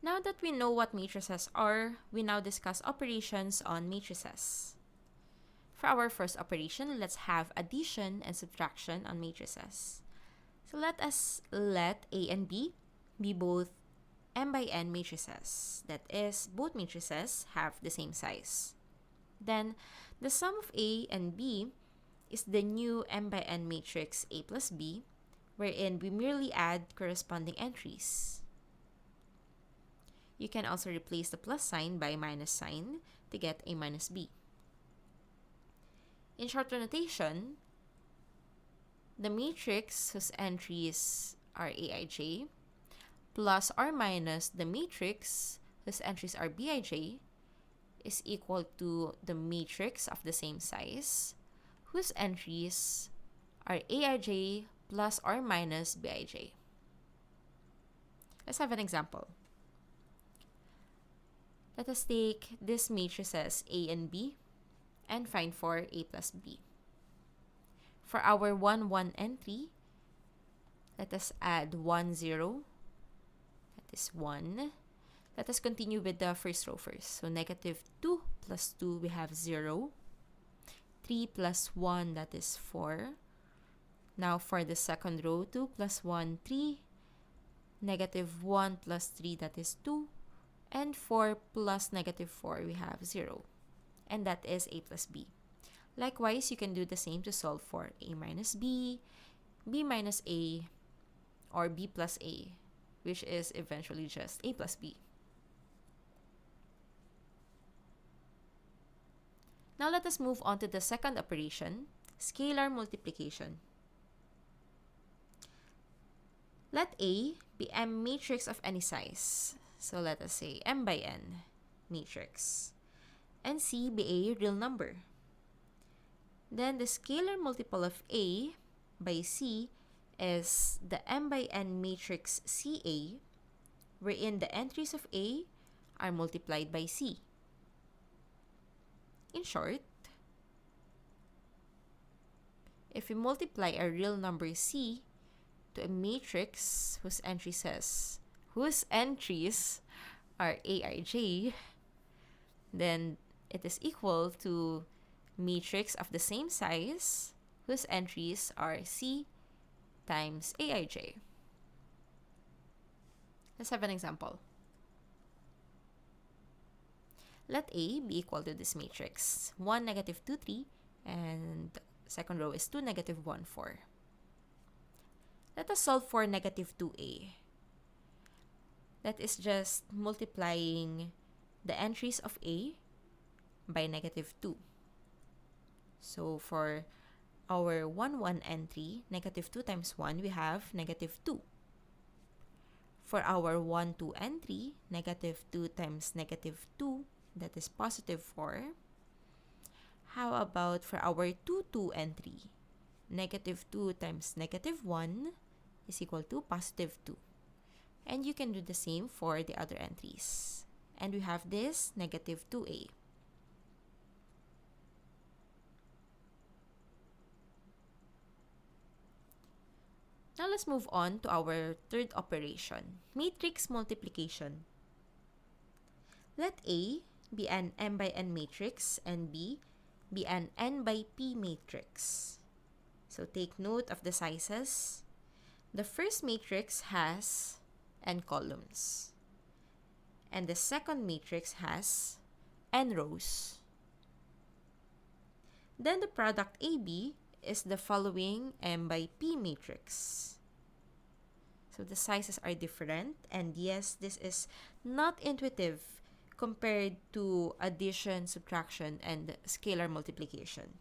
Now that we know what matrices are, we now discuss operations on matrices. For our first operation, let's have addition and subtraction on matrices. So let A and B be both m by n matrices. That is, both matrices have the same size. Then, the sum of A and B is the new m by n matrix A plus B, wherein we merely add corresponding entries. You can also replace the plus sign by minus sign to get A minus B. In shorter notation, the matrix whose entries are Aij plus or minus the matrix whose entries are Bij is equal to the matrix of the same size whose entries are Aij plus or minus Bij. Let's have an example. Let us take this matrices A and B and find for A plus B. For our 1, 1 entry, let us add 1, 0. That is 1. Let us continue with the first row first. So negative 2 plus 2, we have 0. 3 plus 1, that is 4. Now for the second row, 2 plus 1, 3. Negative 1 plus 3, that is 2. And 4 plus negative 4, we have 0. And that is A plus B. Likewise, you can do the same to solve for A minus B, B minus A, or B plus A, which is eventually just A plus B. Now let us move on to the second operation, scalar multiplication. Let A be M matrix of any size. So let us say M by N matrix. And C be a real number. Then the scalar multiple of A by C is the M by N matrix CA, wherein the entries of A are multiplied by C. In short, if we multiply a real number C to a matrix whose entries are Aij, then it is equal to matrix of the same size whose entries are C times Aij. Let's have an example. Let A be equal to this matrix 1, negative 2, 3, and second row is 2, negative 1, 4. Let us solve for negative 2A. That is just multiplying the entries of A by negative 2. So for our 1, 1 entry, negative 2 times 1, we have negative 2. For our 1, 2 entry, negative 2 times negative 2, that is positive 4. How about for our 2, 2 entry? Negative 2 times negative 1 is equal to positive 2. And you can do the same for the other entries. And we have this negative 2A. Now let's move on to our third operation, matrix multiplication. Let A be an M by N matrix and B be an N by P matrix. So take note of the sizes. The first matrix has n columns, and the second matrix has n rows. Then the product AB is the following M by P matrix. So the sizes are different, and yes, this is not intuitive compared to addition, subtraction, and scalar multiplication.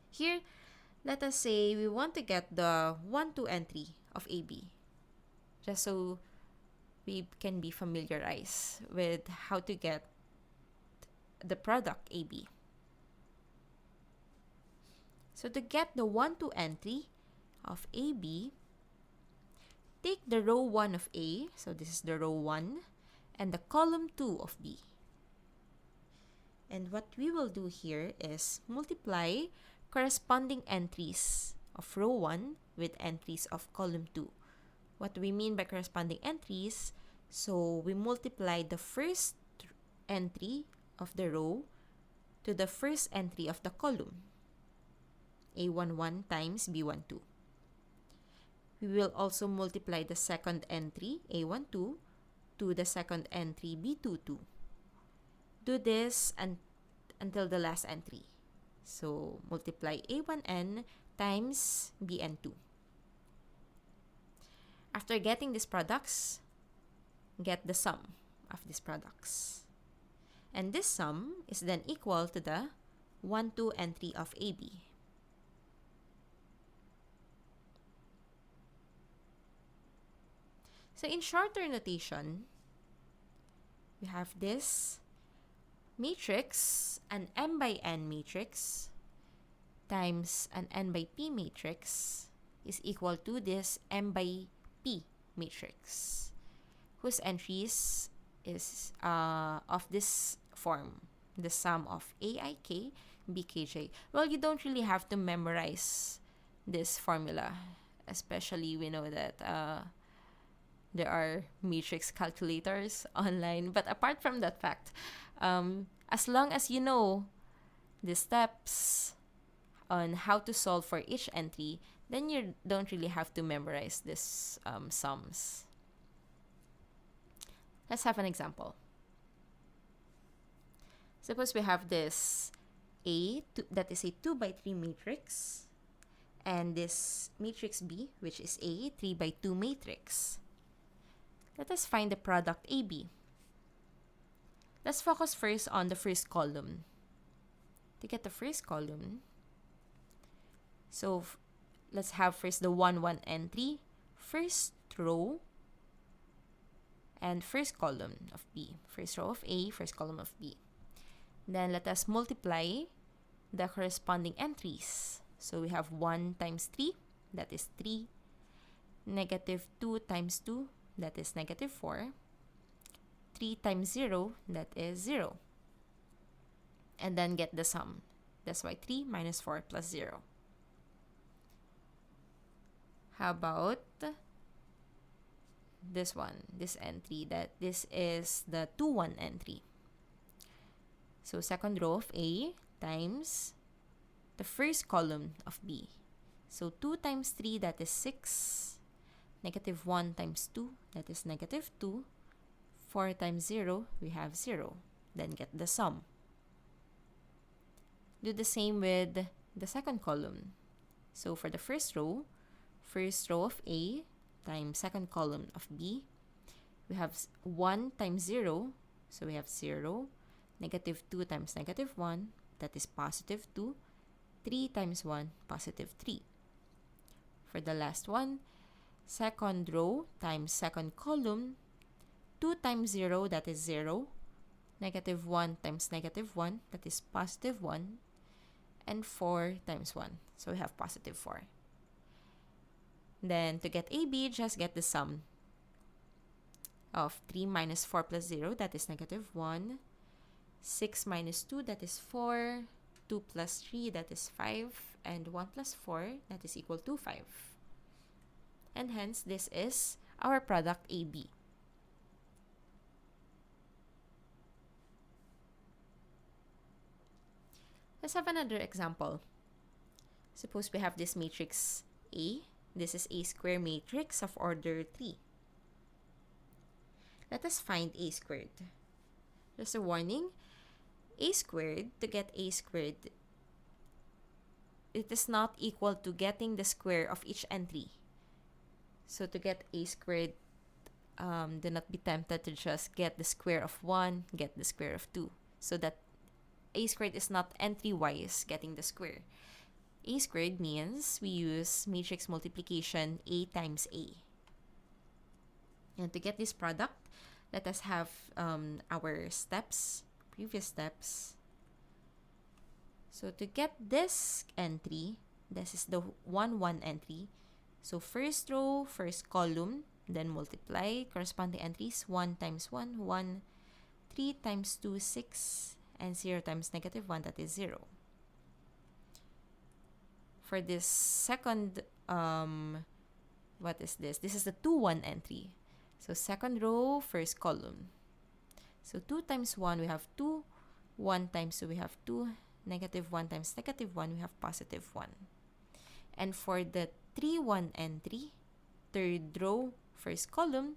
Here, let us say we want to get the 1, 2 entry of AB, just so we can be familiarized with how to get the product AB. So to get the 1, 2 entry of AB, take the row 1 of A, so this is the row 1, and the column 2 of B. And what we will do here is multiply corresponding entries of row 1 with entries of column 2. What we mean by corresponding entries So we multiply the first entry of the row to the first entry of the column, A11 times B12. We will also multiply the second entry, A12, to the second entry, B22. Do this until the last entry. So multiply A1n times Bn2. After getting these products, get the sum of these products. And this sum is then equal to the 1, 2 entry of AB. So in shorter notation, we have this matrix, an m by n matrix times an n by p matrix is equal to this m by p matrix, whose entries is of this form, the sum of aik bkj. Well, you don't really have to memorize this formula, especially we know that there are matrix calculators online. But apart from that fact, as long as you know the steps on how to solve for each entry, then you don't really have to memorize these sums. Let's have an example. Suppose we have this that is a 2 by 3 matrix, and this matrix B, which is a 3 by 2 matrix. Let us find the product AB. Let's focus first on the first column. To get the first column, so let's have first the 1, 1 entry, first row, and first column of B. First row of A, first column of B. Then let us multiply the corresponding entries. So we have 1 times 3, that is 3. Negative 2 times 2, that is negative 4. 3 times 0, that is 0. And then get the sum. That's why 3 minus 4 plus 0. How about this one, this entry, that this is the 2, 1 entry. So second row of A times the first column of B. So 2 times 3, that is 6. Negative 1 times 2, that is negative 2. 4 times 0, we have 0. Then get the sum. Do the same with the second column. So for the first row of A times second column of B, we have 1 times 0, so we have 0. Negative 2 times negative 1, that is positive 2. 3 times 1, positive 3. For the last one, second row times second column, 2 times 0, that is 0. Negative 1 times negative 1, that is positive 1. And 4 times 1, so we have positive 4. Then to get AB, just get the sum of 3 minus 4 plus 0, that is negative 1. 6 minus 2, that is 4. 2 plus 3, that is 5. And 1 plus 4, that is equal to 5. And hence, this is our product AB. Let's have another example. Suppose we have this matrix A. This is a square matrix of order 3. Let us find A squared. Just a warning. A squared, to get A squared, it is not equal to getting the square of each entry. So to get A squared, do not be tempted to just get the square of 1, get the square of 2. So that A squared is not entry-wise getting the square. A squared means we use matrix multiplication A times A. And to get this product, let us have our steps, previous steps. So to get this entry, this is the 1, 1 entry. So first row, first column, then multiply corresponding entries. 1 times 1, 1. 3 times 2, 6. And 0 times negative 1, that is 0. For this second, what is this? This is the 2, 1 entry. So second row, first column. So 2 times 1, we have 2. 1 times 2, we have 2. Negative 1 times negative 1, we have positive 1. And for the 3, 1, and 3, third row, first column,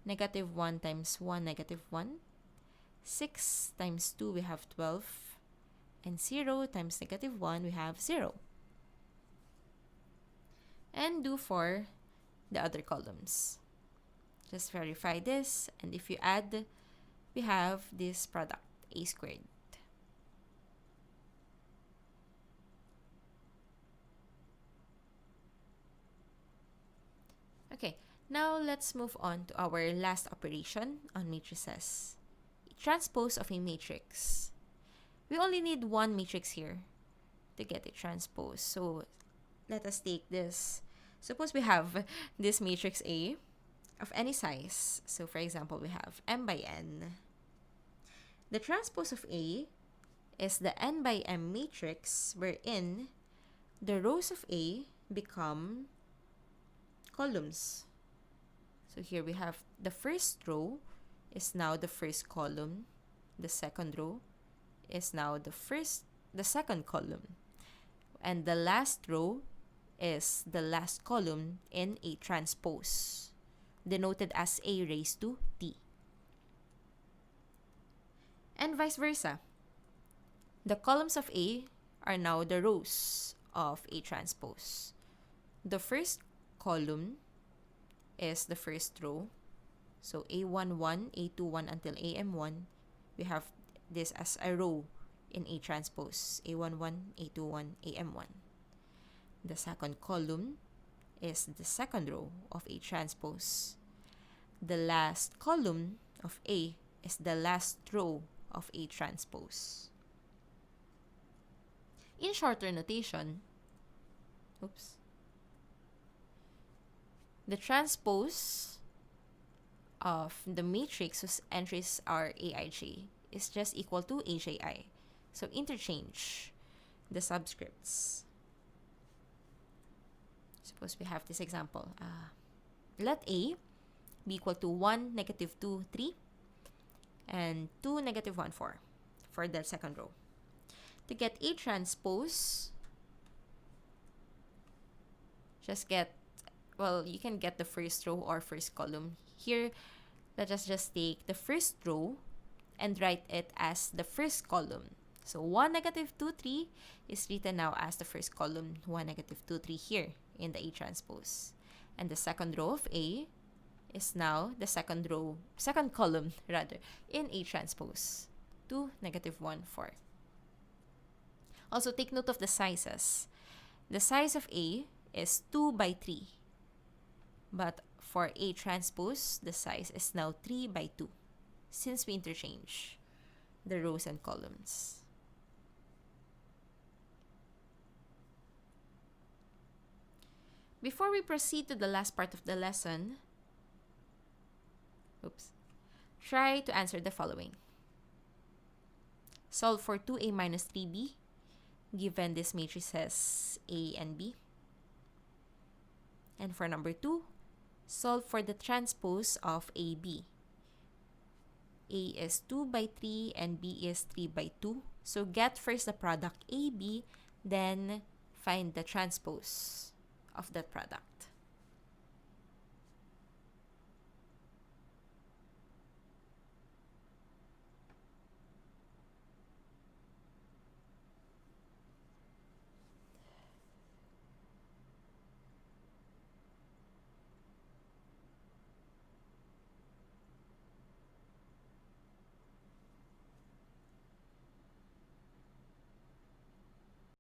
negative 1 times 1, negative 1. 6 times 2, we have 12. And 0 times negative 1, we have 0. And do for the other columns. Just verify this, and if you add, we have this product, a squared. Okay, now let's move on to our last operation on matrices. Transpose of a matrix. We only need one matrix here to get a transpose. So let us take this. Suppose we have this matrix A of any size. So for example, we have m by n. The transpose of A is the n by m matrix wherein the rows of A become columns. So here we have the first row is now the first column. The second row is now the second column. And the last row is the last column in a transpose, denoted as A raised to T. And vice versa. The columns of A are now the rows of A transpose. The first column is the first row. So A11, A21 until AM1, we have this as a row in A transpose. A11, A21, AM1. The second column is the second row of A transpose. The last column of A is the last row of A transpose. In shorter notation, the transpose of the matrix whose entries are Aij is just equal to Aj. So interchange the subscripts. Suppose we have this example. Let A be equal to 1, negative 2, 3, and 2, negative 1, 4 for the second row. To get A transpose, you can get the first row or first column. Here, let us just take the first row and write it as the first column. So 1, negative 2, 3 is written now as the first column, 1, negative 2, 3 here in the A transpose. And the second row of A is now the second column in A transpose, 2, negative 1, 4. Also take note of the sizes. The size of A is 2 by 3. But for A transpose, the size is now 3 by 2 since we interchange the rows and columns. Before we proceed to the last part of the lesson, try to answer the following. Solve for 2A minus 3B given this matrices A and B. And for number 2, solve for the transpose of AB. A is 2 by 3 and B is 3 by 2. So get first the product AB, then find the transpose of that product.